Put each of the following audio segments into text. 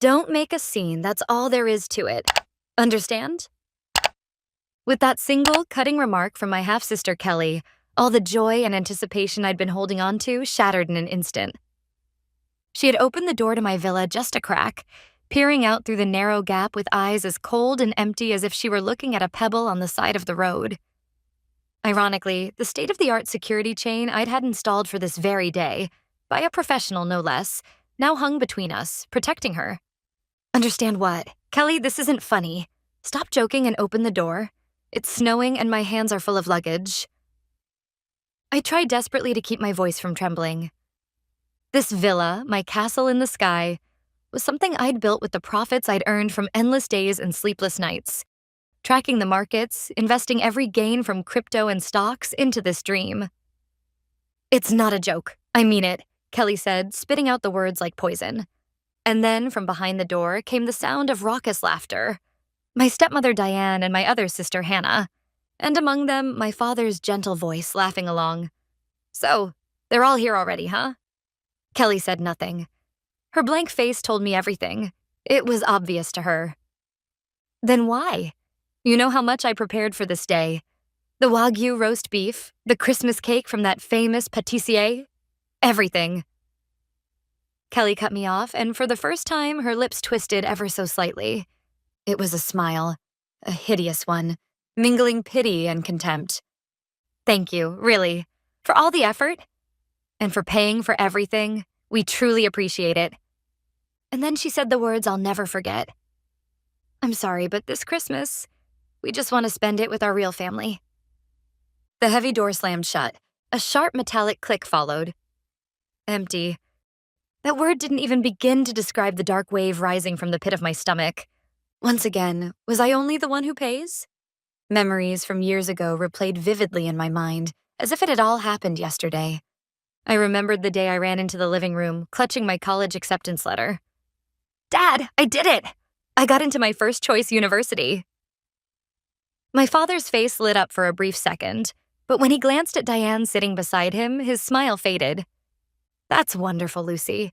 Don't make a scene, that's all there is to it. Understand? With that single, cutting remark from my half-sister Kelly, all the joy and anticipation I'd been holding on to shattered in an instant. She had opened the door to my villa just a crack, peering out through the narrow gap with eyes as cold and empty as if she were looking at a pebble on the side of the road. Ironically, the state-of-the-art security chain I'd had installed for this very day, by a professional no less, now hung between us, protecting her. Understand what? Kelly, this isn't funny. Stop joking and open the door. It's snowing and my hands are full of luggage. I tried desperately to keep my voice from trembling. This villa, my castle in the sky, was something I'd built with the profits I'd earned from endless days and sleepless nights, tracking the markets, investing every gain from crypto and stocks into this dream. It's not a joke. I mean it, Kelly said, spitting out the words like poison. And then from behind the door came the sound of raucous laughter. My stepmother Diane and my other sister Hannah, and among them my father's gentle voice laughing along. So, they're all here already, huh? Kelly said nothing. Her blank face told me everything. It was obvious to her. Then why? You know how much I prepared for this day. The Wagyu roast beef, the Christmas cake from that famous pâtissier, everything. Kelly cut me off, and for the first time, her lips twisted ever so slightly. It was a smile, a hideous one, mingling pity and contempt. Thank you, really, for all the effort, and for paying for everything. We truly appreciate it. And then she said the words I'll never forget. I'm sorry, but this Christmas, we just want to spend it with our real family. The heavy door slammed shut. A sharp metallic click followed. Empty. That word didn't even begin to describe the dark wave rising from the pit of my stomach. Once again, was I only the one who pays? Memories from years ago replayed vividly in my mind, as if it had all happened yesterday. I remembered the day I ran into the living room, clutching my college acceptance letter. Dad, I did it! I got into my first choice university. My father's face lit up for a brief second, but when he glanced at Diane sitting beside him, his smile faded. That's wonderful, Lucy.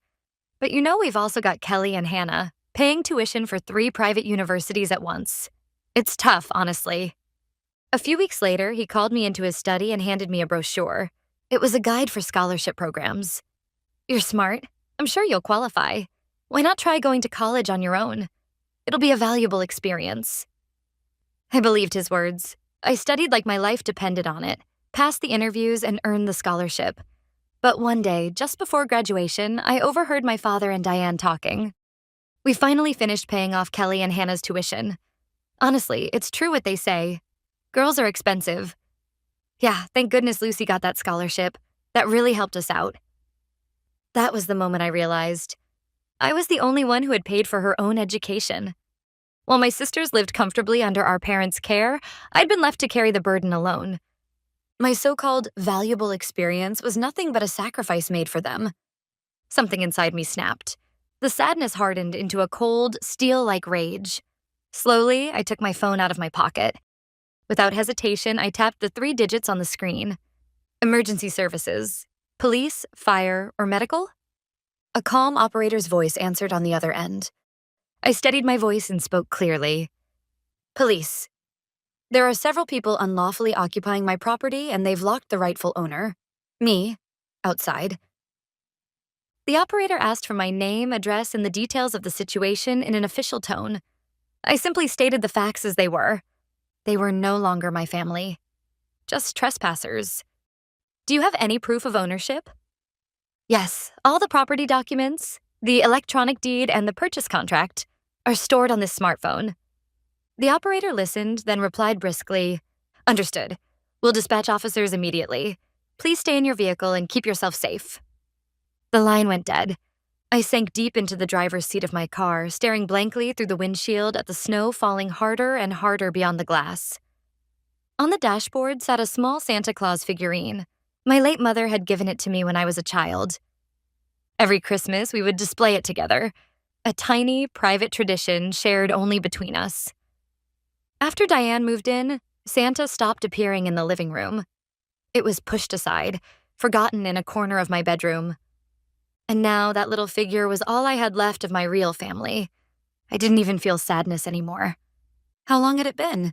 But you know we've also got Kelly and Hannah, paying tuition for 3 private universities at once. It's tough, honestly. A few weeks later, he called me into his study and handed me a brochure. It was a guide for scholarship programs. You're smart. I'm sure you'll qualify. Why not try going to college on your own? It'll be a valuable experience. I believed his words. I studied like my life depended on it, passed the interviews, and earned the scholarship. But one day, just before graduation, I overheard my father and Diane talking. We finally finished paying off Kelly and Hannah's tuition. Honestly, it's true what they say. Girls are expensive. Yeah, thank goodness Lucy got that scholarship. That really helped us out. That was the moment I realized. I was the only one who had paid for her own education. While my sisters lived comfortably under our parents' care, I'd been left to carry the burden alone. My so-called valuable experience was nothing but a sacrifice made for them. Something inside me snapped. The sadness hardened into a cold, steel-like rage. Slowly, I took my phone out of my pocket. Without hesitation, I tapped the 3 digits on the screen. Emergency services. Police, fire, or medical? A calm operator's voice answered on the other end. I steadied my voice and spoke clearly. Police. There are several people unlawfully occupying my property, and they've locked the rightful owner. Me. Outside. The operator asked for my name, address, and the details of the situation in an official tone. I simply stated the facts as they were. They were no longer my family. Just trespassers. Do you have any proof of ownership? Yes, all the property documents, the electronic deed, and the purchase contract are stored on this smartphone. The operator listened, then replied briskly, Understood. We'll dispatch officers immediately. Please stay in your vehicle and keep yourself safe. The line went dead. I sank deep into the driver's seat of my car, staring blankly through the windshield at the snow falling harder and harder beyond the glass. On the dashboard sat a small Santa Claus figurine. My late mother had given it to me when I was a child. Every Christmas, we would display it together, a tiny, private tradition shared only between us. After Diane moved in, Santa stopped appearing in the living room. It was pushed aside, forgotten in a corner of my bedroom. And now that little figure was all I had left of my real family. I didn't even feel sadness anymore. How long had it been?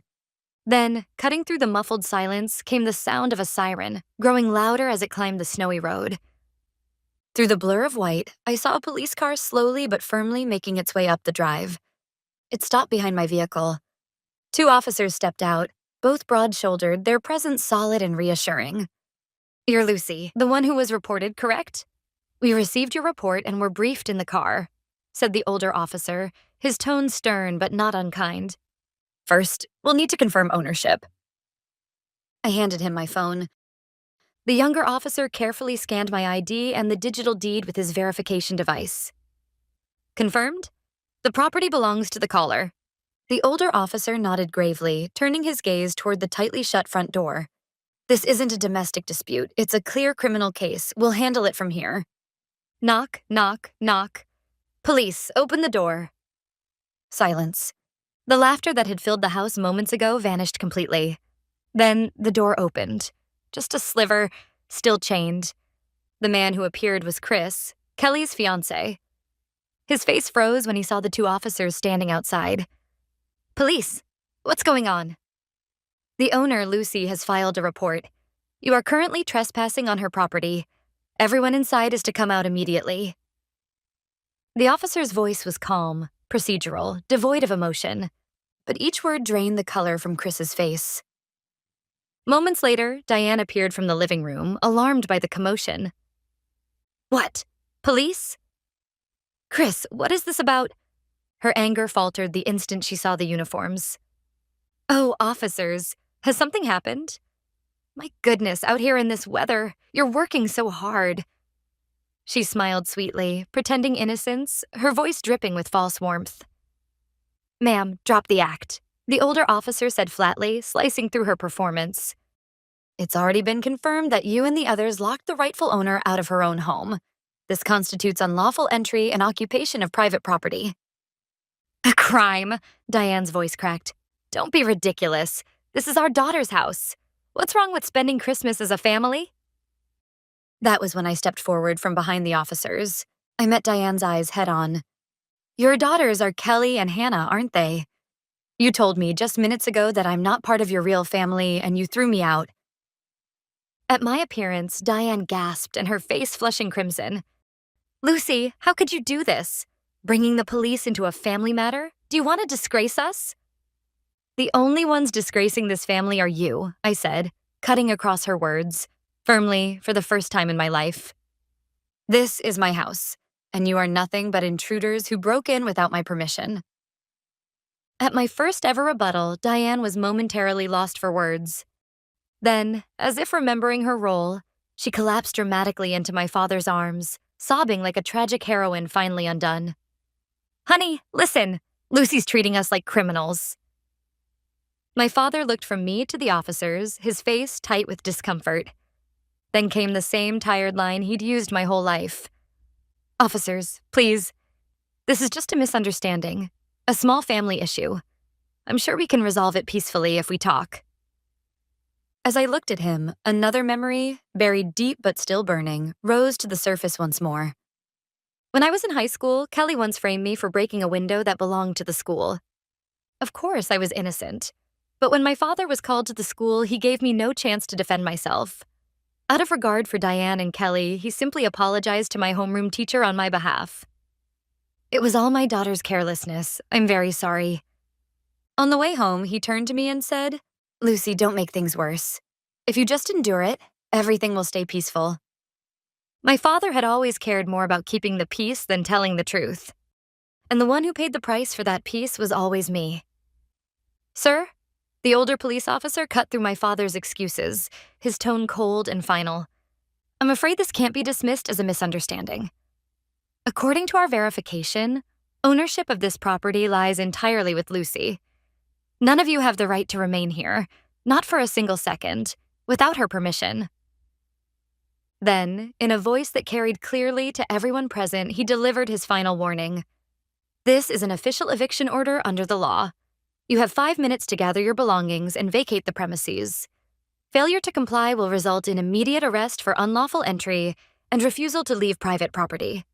Then, cutting through the muffled silence, came the sound of a siren, growing louder as it climbed the snowy road. Through the blur of white, I saw a police car slowly but firmly making its way up the drive. It stopped behind my vehicle. 2 officers stepped out, both broad-shouldered, their presence solid and reassuring. "You're Lucy, the one who was reported, correct? We received your report and were briefed in the car," said the older officer, his tone stern but not unkind. "First, we'll need to confirm ownership." I handed him my phone. The younger officer carefully scanned my ID and the digital deed with his verification device. "Confirmed? The property belongs to the caller." The older officer nodded gravely, turning his gaze toward the tightly shut front door. "This isn't a domestic dispute. It's a clear criminal case. We'll handle it from here." Knock, knock, knock. "Police, open the door." Silence. The laughter that had filled the house moments ago vanished completely. Then the door opened. Just a sliver, still chained. The man who appeared was Chris, Kelly's fiancé. His face froze when he saw the 2 officers standing outside. "Police, what's going on?" "The owner, Lucy, has filed a report. You are currently trespassing on her property. Everyone inside is to come out immediately." The officer's voice was calm, procedural, devoid of emotion, but each word drained the color from Chris's face. Moments later, Diane appeared from the living room, alarmed by the commotion. "What? Police?" "Chris, what is this about?" Her anger faltered the instant she saw the uniforms. "Oh, officers, has something happened? My goodness, out here in this weather, you're working so hard." She smiled sweetly, pretending innocence, her voice dripping with false warmth. "Ma'am, drop the act," the older officer said flatly, slicing through her performance. "It's already been confirmed that you and the others locked the rightful owner out of her own home. This constitutes unlawful entry and occupation of private property." "A crime," Diane's voice cracked. "Don't be ridiculous. This is our daughter's house. What's wrong with spending Christmas as a family?" That was when I stepped forward from behind the officers. I met Diane's eyes head on. "Your daughters are Kelly and Hannah, aren't they? You told me just minutes ago that I'm not part of your real family and you threw me out." At my appearance, Diane gasped and her face flushing crimson. "Lucy, how could you do this? Bringing the police into a family matter? Do you want to disgrace us?" "The only ones disgracing this family are you," I said, cutting across her words, firmly for the first time in my life. "This is my house, and you are nothing but intruders who broke in without my permission." At my first ever rebuttal, Diane was momentarily lost for words. Then, as if remembering her role, she collapsed dramatically into my father's arms, sobbing like a tragic heroine finally undone. "Honey, listen, Lucy's treating us like criminals." My father looked from me to the officers, his face tight with discomfort. Then came the same tired line he'd used my whole life. "Officers, please. This is just a misunderstanding, a small family issue. I'm sure we can resolve it peacefully if we talk." As I looked at him, another memory, buried deep but still burning, rose to the surface once more. When I was in high school, Kelly once framed me for breaking a window that belonged to the school. Of course, I was innocent. But when my father was called to the school, he gave me no chance to defend myself. Out of regard for Diane and Kelly, he simply apologized to my homeroom teacher on my behalf. "It was all my daughter's carelessness. I'm very sorry." On the way home, he turned to me and said, "Lucy, don't make things worse. If you just endure it, everything will stay peaceful." My father had always cared more about keeping the peace than telling the truth. And the one who paid the price for that peace was always me. "Sir?" The older police officer cut through my father's excuses, his tone cold and final. "I'm afraid this can't be dismissed as a misunderstanding. According to our verification, ownership of this property lies entirely with Lucy. None of you have the right to remain here, not for a single second, without her permission." Then, in a voice that carried clearly to everyone present, he delivered his final warning. "This is an official eviction order under the law. You have 5 minutes to gather your belongings and vacate the premises. Failure to comply will result in immediate arrest for unlawful entry and refusal to leave private property.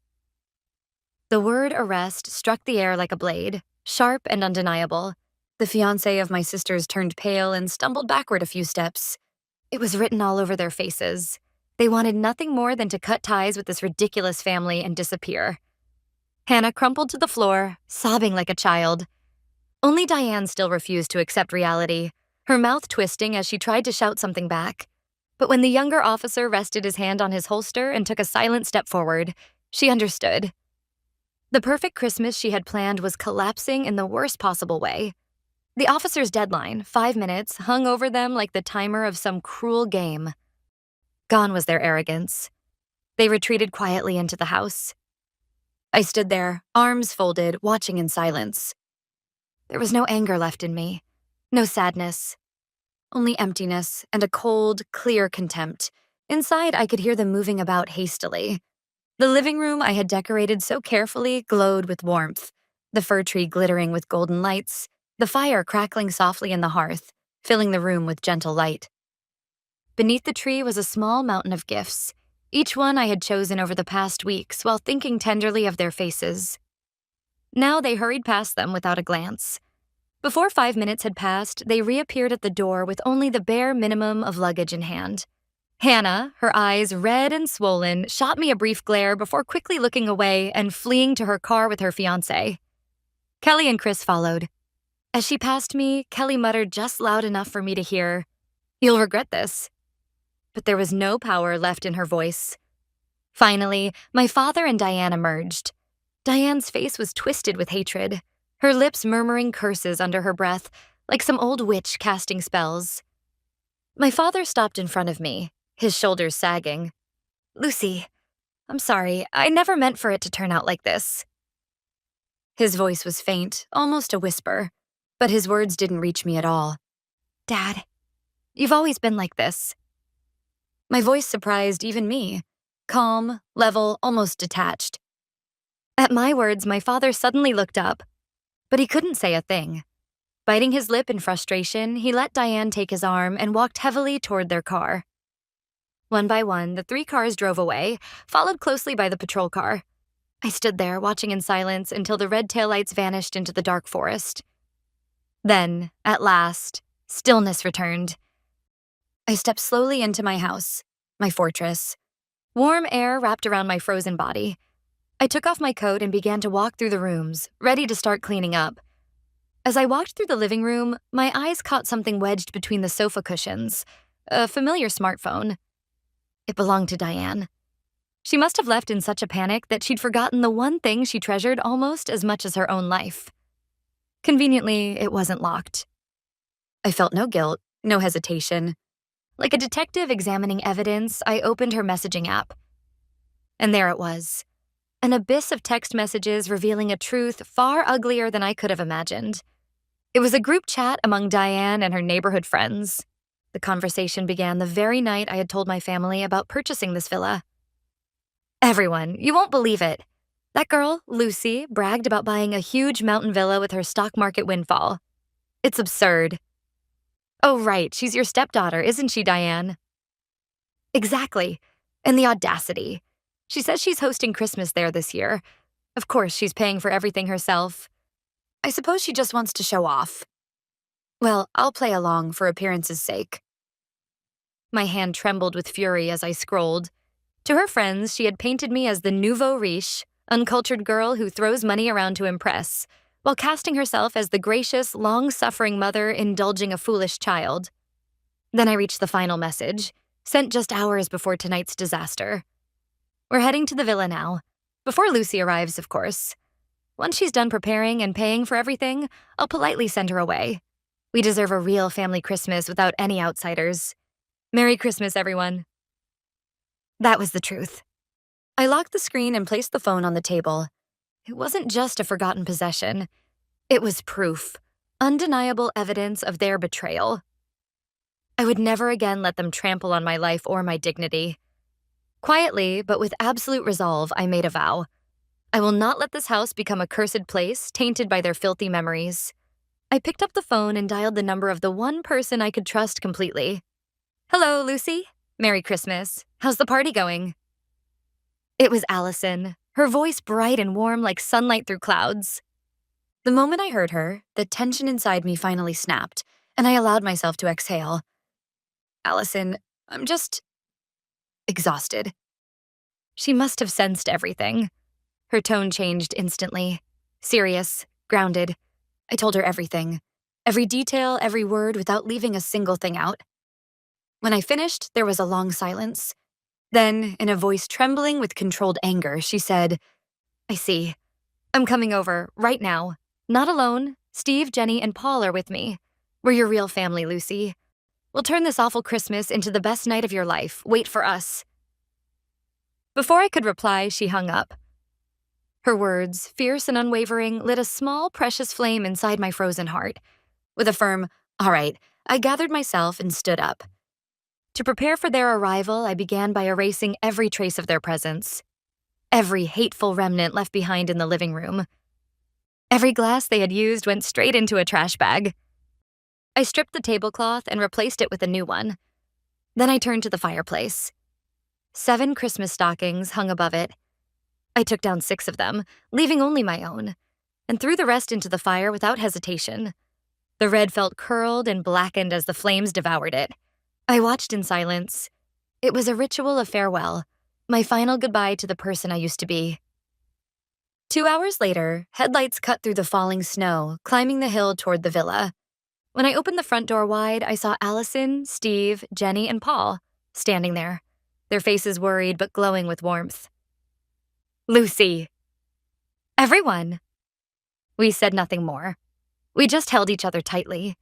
The word arrest struck the air like a blade, sharp and undeniable. The fiancé of my sisters turned pale and stumbled backward a few steps. It was written all over their faces. They wanted nothing more than to cut ties with this ridiculous family and disappear. Hannah crumpled to the floor, sobbing like a child. Only Diane still refused to accept reality, her mouth twisting as she tried to shout something back. But when the younger officer rested his hand on his holster and took a silent step forward, she understood. The perfect Christmas she had planned was collapsing in the worst possible way. The officer's deadline, 5 minutes, hung over them like the timer of some cruel game. Gone was their arrogance. They retreated quietly into the house. I stood there, arms folded, watching in silence. There was no anger left in me, no sadness, only emptiness and a cold, clear contempt. Inside, I could hear them moving about hastily. The living room I had decorated so carefully glowed with warmth, the fir tree glittering with golden lights, the fire crackling softly in the hearth, filling the room with gentle light. Beneath the tree was a small mountain of gifts, each one I had chosen over the past weeks while thinking tenderly of their faces. Now they hurried past them without a glance. Before 5 minutes had passed, they reappeared at the door with only the bare minimum of luggage in hand. Hannah, her eyes red and swollen, shot me a brief glare before quickly looking away and fleeing to her car with her fiancé. Kelly and Chris followed. As she passed me, Kelly muttered just loud enough for me to hear, "You'll regret this." But there was no power left in her voice. Finally, my father and Diane emerged. Diane's face was twisted with hatred, her lips murmuring curses under her breath, like some old witch casting spells. My father stopped in front of me, his shoulders sagging. "Lucy, I'm sorry, I never meant for it to turn out like this." His voice was faint, almost a whisper, but his words didn't reach me at all. "Dad, you've always been like this." My voice surprised even me, calm, level, almost detached. At my words, my father suddenly looked up, but he couldn't say a thing. Biting his lip in frustration, he let Diane take his arm and walked heavily toward their car. One by one, the 3 cars drove away, followed closely by the patrol car. I stood there, watching in silence until the red taillights vanished into the dark forest. Then, at last, stillness returned. I stepped slowly into my house, my fortress. Warm air wrapped around my frozen body. I took off my coat and began to walk through the rooms, ready to start cleaning up. As I walked through the living room, my eyes caught something wedged between the sofa cushions, a familiar smartphone. It belonged to Diane. She must have left in such a panic that she'd forgotten the one thing she treasured almost as much as her own life. Conveniently, it wasn't locked. I felt no guilt, no hesitation. Like a detective examining evidence, I opened her messaging app. And there it was, an abyss of text messages revealing a truth far uglier than I could have imagined. It was a group chat among Diane and her neighborhood friends. The conversation began the very night I had told my family about purchasing this villa. "Everyone, you won't believe it. That girl, Lucy, bragged about buying a huge mountain villa with her stock market windfall. It's absurd." "Oh, right, she's your stepdaughter, isn't she, Diane?" "Exactly. And the audacity. She says she's hosting Christmas there this year. Of course, she's paying for everything herself. I suppose she just wants to show off. Well, I'll play along for appearance's sake." My hand trembled with fury as I scrolled. To her friends, she had painted me as the nouveau riche, uncultured girl who throws money around to impress, while casting herself as the gracious, long-suffering mother indulging a foolish child. Then I reached the final message, sent just hours before tonight's disaster. "We're heading to the villa now. Before Lucy arrives, of course. Once she's done preparing and paying for everything, I'll politely send her away. We deserve a real family Christmas without any outsiders. Merry Christmas, everyone." That was the truth. I locked the screen and placed the phone on the table. It wasn't just a forgotten possession. It was proof, undeniable evidence of their betrayal. I would never again let them trample on my life or my dignity. Quietly, but with absolute resolve, I made a vow. I will not let this house become a cursed place, tainted by their filthy memories. I picked up the phone and dialed the number of the one person I could trust completely. "Hello, Lucy. Merry Christmas. How's the party going?" It was Allison, her voice bright and warm like sunlight through clouds. The moment I heard her, the tension inside me finally snapped, and I allowed myself to exhale. Allison, I'm just exhausted. She must have sensed everything. Her tone changed instantly. Serious, grounded. I told her everything. Every detail, every word, without leaving a single thing out. When I finished, there was a long silence. Then, in a voice trembling with controlled anger, she said, I see. I'm coming over, right now. Not alone. Steve, Jenny, and Paul are with me. We're your real family, Lucy. We'll turn this awful Christmas into the best night of your life. Wait for us. Before I could reply, she hung up. Her words, fierce and unwavering, lit a small, precious flame inside my frozen heart. With a firm, all right, I gathered myself and stood up. To prepare for their arrival, I began by erasing every trace of their presence. Every hateful remnant left behind in the living room. Every glass they had used went straight into a trash bag. I stripped the tablecloth and replaced it with a new one. Then I turned to the fireplace. 7 Christmas stockings hung above it. I took down 6 of them, leaving only my own, and threw the rest into the fire without hesitation. The red felt curled and blackened as the flames devoured it. I watched in silence. It was a ritual of farewell, my final goodbye to the person I used to be. 2 hours later, headlights cut through the falling snow, climbing the hill toward the villa. When I opened the front door wide, I saw Allison, Steve, Jenny, and Paul standing there, their faces worried but glowing with warmth. Lucy. Everyone. We said nothing more. We just held each other tightly.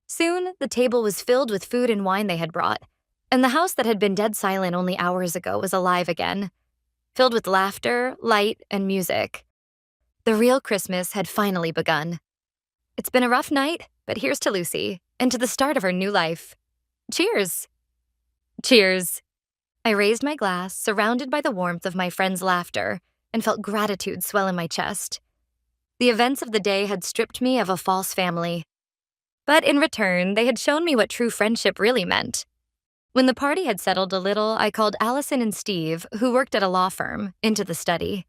Soon, the table was filled with food and wine they had brought, and the house that had been dead silent only hours ago was alive again, filled with laughter, light, and music. The real Christmas had finally begun. It's been a rough night, but here's to Lucy, and to the start of her new life. Cheers! Cheers! I raised my glass, surrounded by the warmth of my friends' laughter, and felt gratitude swell in my chest. The events of the day had stripped me of a false family. But in return, they had shown me what true friendship really meant. When the party had settled a little, I called Allison and Steve, who worked at a law firm, into the study.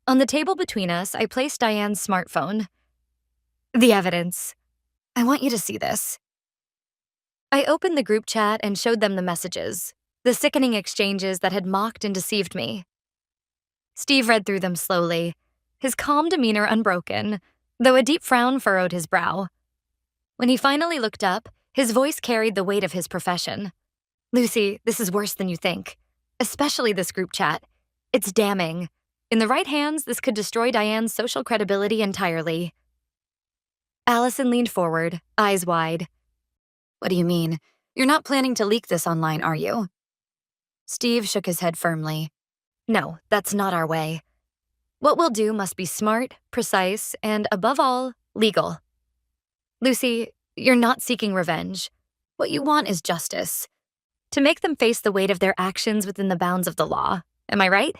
On the table between us, I placed Diane's smartphone. The evidence. I want you to see this. I opened the group chat and showed them the messages, the sickening exchanges that had mocked and deceived me. Steve read through them slowly, his calm demeanor unbroken, though a deep frown furrowed his brow. When he finally looked up, his voice carried the weight of his profession. Lucy, this is worse than you think, especially this group chat. It's damning. In the right hands, this could destroy Diane's social credibility entirely. Allison leaned forward, eyes wide. What do you mean? You're not planning to leak this online, are you? Steve shook his head firmly. No, that's not our way. What we'll do must be smart, precise, and, above all, legal. Lucy, you're not seeking revenge. What you want is justice. To make them face the weight of their actions within the bounds of the law. Am I right?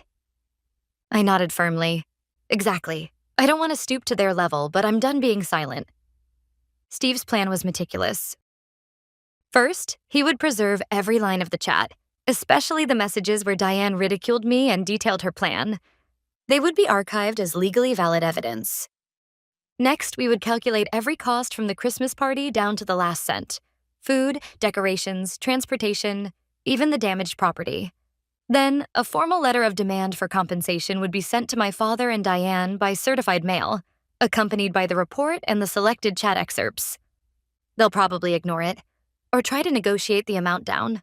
I nodded firmly. Exactly. I don't want to stoop to their level, but I'm done being silent. Steve's plan was meticulous. First, he would preserve every line of the chat, especially the messages where Diane ridiculed me and detailed her plan. They would be archived as legally valid evidence. Next, we would calculate every cost from the Christmas party down to the last cent. Food, decorations, transportation, even the damaged property. Then, a formal letter of demand for compensation would be sent to my father and Diane by certified mail, accompanied by the report and the selected chat excerpts. They'll probably ignore it, or try to negotiate the amount down.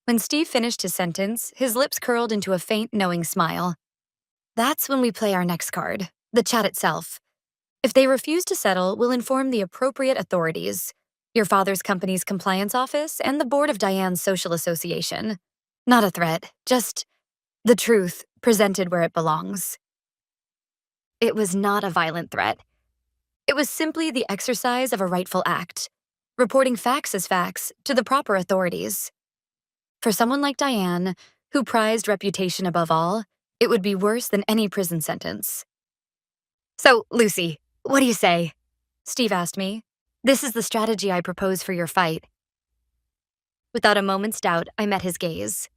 When Steve finished his sentence, his lips curled into a faint, knowing smile. That's when we play our next card, the chat itself. If they refuse to settle, we'll inform the appropriate authorities, your father's company's compliance office and the board of Diane's social association. Not a threat, just the truth presented where it belongs. It was not a violent threat. It was simply the exercise of a rightful act, reporting facts as facts to the proper authorities. For someone like Diane, who prized reputation above all, it would be worse than any prison sentence. So, Lucy, what do you say? Steve asked me. This is the strategy I propose for your fight. Without a moment's doubt, I met his gaze.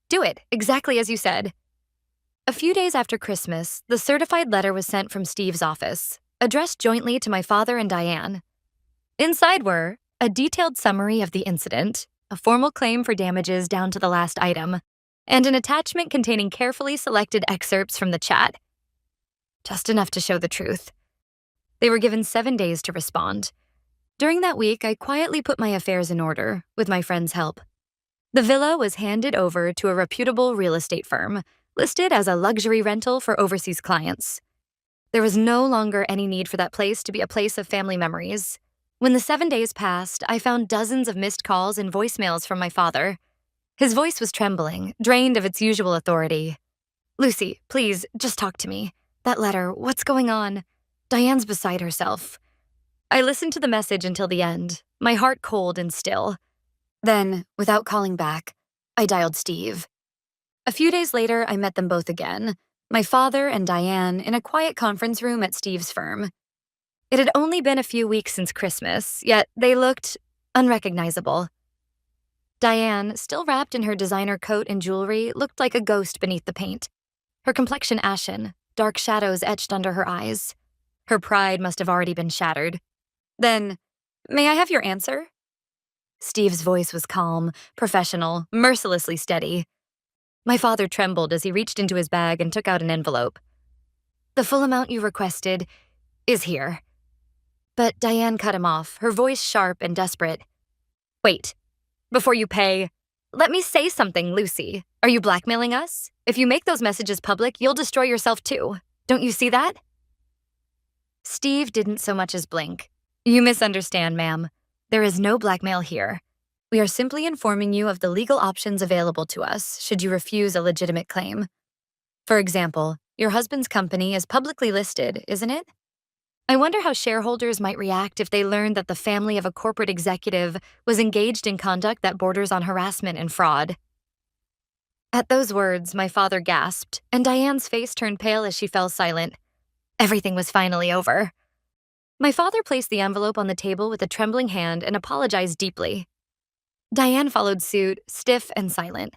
Do it, exactly as you said. A few days after Christmas, the certified letter was sent from Steve's office, addressed jointly to my father and Diane. Inside were a detailed summary of the incident, a formal claim for damages down to the last item, and an attachment containing carefully selected excerpts from the chat. Just enough to show the truth. They were given 7 days to respond. During that week, I quietly put my affairs in order, with my friend's help. The villa was handed over to a reputable real estate firm, listed as a luxury rental for overseas clients. There was no longer any need for that place to be a place of family memories. When the 7 days passed, I found dozens of missed calls and voicemails from my father. His voice was trembling, drained of its usual authority. "Lucy, please, just talk to me. That letter, what's going on? Diane's beside herself." I listened to the message until the end, my heart cold and still. Then, without calling back, I dialed Steve. A few days later, I met them both again, my father and Diane, in a quiet conference room at Steve's firm. It had only been a few weeks since Christmas, yet they looked unrecognizable. Diane, still wrapped in her designer coat and jewelry, looked like a ghost beneath the paint. Her complexion ashen, dark shadows etched under her eyes. Her pride must have already been shattered. "Then, may I have your answer?" Steve's voice was calm, professional, mercilessly steady. My father trembled as he reached into his bag and took out an envelope. "The full amount you requested is here." But Diane cut him off, her voice sharp and desperate. "Wait. Before you pay, let me say something, Lucy. Are you blackmailing us? If you make those messages public, you'll destroy yourself too. Don't you see that?" Steve didn't so much as blink. "You misunderstand, ma'am. There is no blackmail here. We are simply informing you of the legal options available to us should you refuse a legitimate claim. For example, your husband's company is publicly listed, isn't it? I wonder how shareholders might react if they learned that the family of a corporate executive was engaged in conduct that borders on harassment and fraud." At those words, my father gasped, and Diane's face turned pale as she fell silent. Everything was finally over. My father placed the envelope on the table with a trembling hand and apologized deeply. Diane followed suit, stiff and silent.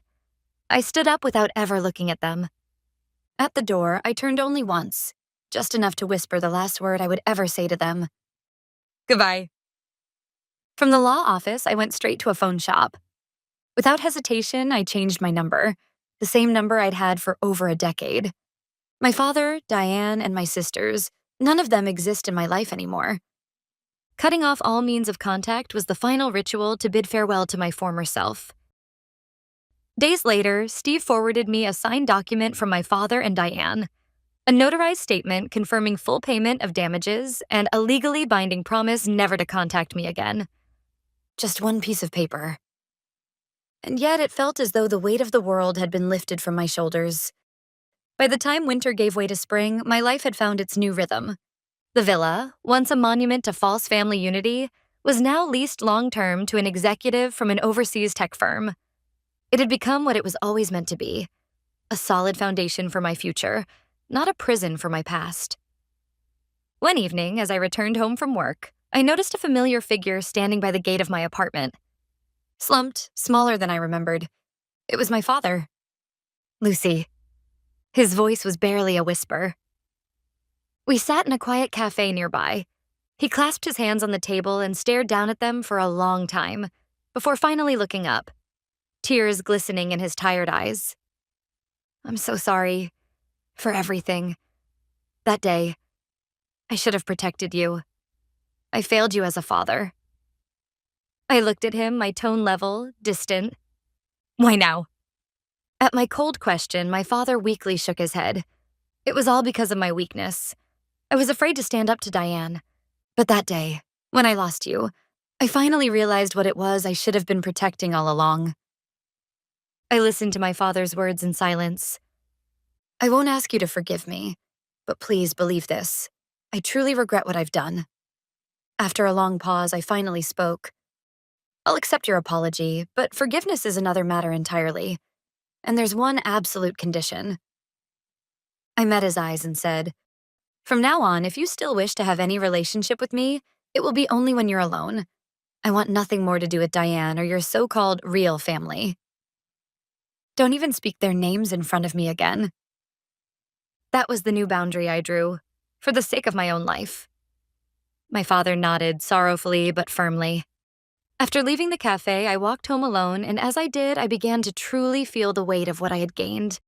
I stood up without ever looking at them. At the door, I turned only once, just enough to whisper the last word I would ever say to them. "Goodbye." From the law office, I went straight to a phone shop. Without hesitation, I changed my number, the same number I'd had for over a decade. My father, Diane, and my sisters, none of them exist in my life anymore. Cutting off all means of contact was the final ritual to bid farewell to my former self. Days later, Steve forwarded me a signed document from my father and Diane, a notarized statement confirming full payment of damages and a legally binding promise never to contact me again. Just one piece of paper. And yet it felt as though the weight of the world had been lifted from my shoulders. By the time winter gave way to spring, my life had found its new rhythm. The villa, once a monument to false family unity, was now leased long-term to an executive from an overseas tech firm. It had become what it was always meant to be, a solid foundation for my future, not a prison for my past. One evening, as I returned home from work, I noticed a familiar figure standing by the gate of my apartment. Slumped, smaller than I remembered. It was my father. "Lucy." His voice was barely a whisper. We sat in a quiet cafe nearby. He clasped his hands on the table and stared down at them for a long time, before finally looking up, tears glistening in his tired eyes. "I'm so sorry for everything. That day, I should have protected you. I failed you as a father." I looked at him, my tone level, distant. "Why now?" At my cold question, my father weakly shook his head. It was all because of my weakness. I was afraid to stand up to Diane. But that day, when I lost you, I finally realized what it was I should have been protecting all along. I listened to my father's words in silence. "I won't ask you to forgive me, but please believe this. I truly regret what I've done." After a long pause, I finally spoke. "I'll accept your apology, but forgiveness is another matter entirely. And there's one absolute condition." I met his eyes and said, "From now on, if you still wish to have any relationship with me, it will be only when you're alone. I want nothing more to do with Diane or your so-called real family." Don't even speak their names in front of me again. That was the new boundary I drew, for the sake of my own life. My father nodded sorrowfully but firmly. After leaving the cafe, I walked home alone, and as I did, I began to truly feel the weight of what I had gained.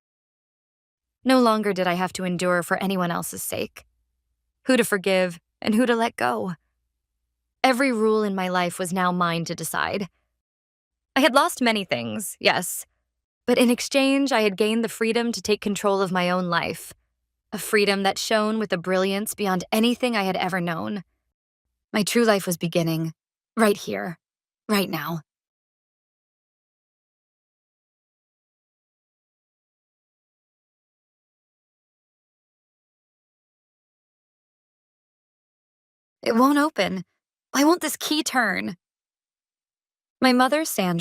No longer did I have to endure for anyone else's sake. Who to forgive and who to let go. Every rule in my life was now mine to decide. I had lost many things, yes, but in exchange, I had gained the freedom to take control of my own life, a freedom that shone with a brilliance beyond anything I had ever known. My true life was beginning, right here, right now. It won't open. Why won't this key turn? My mother, Sandra,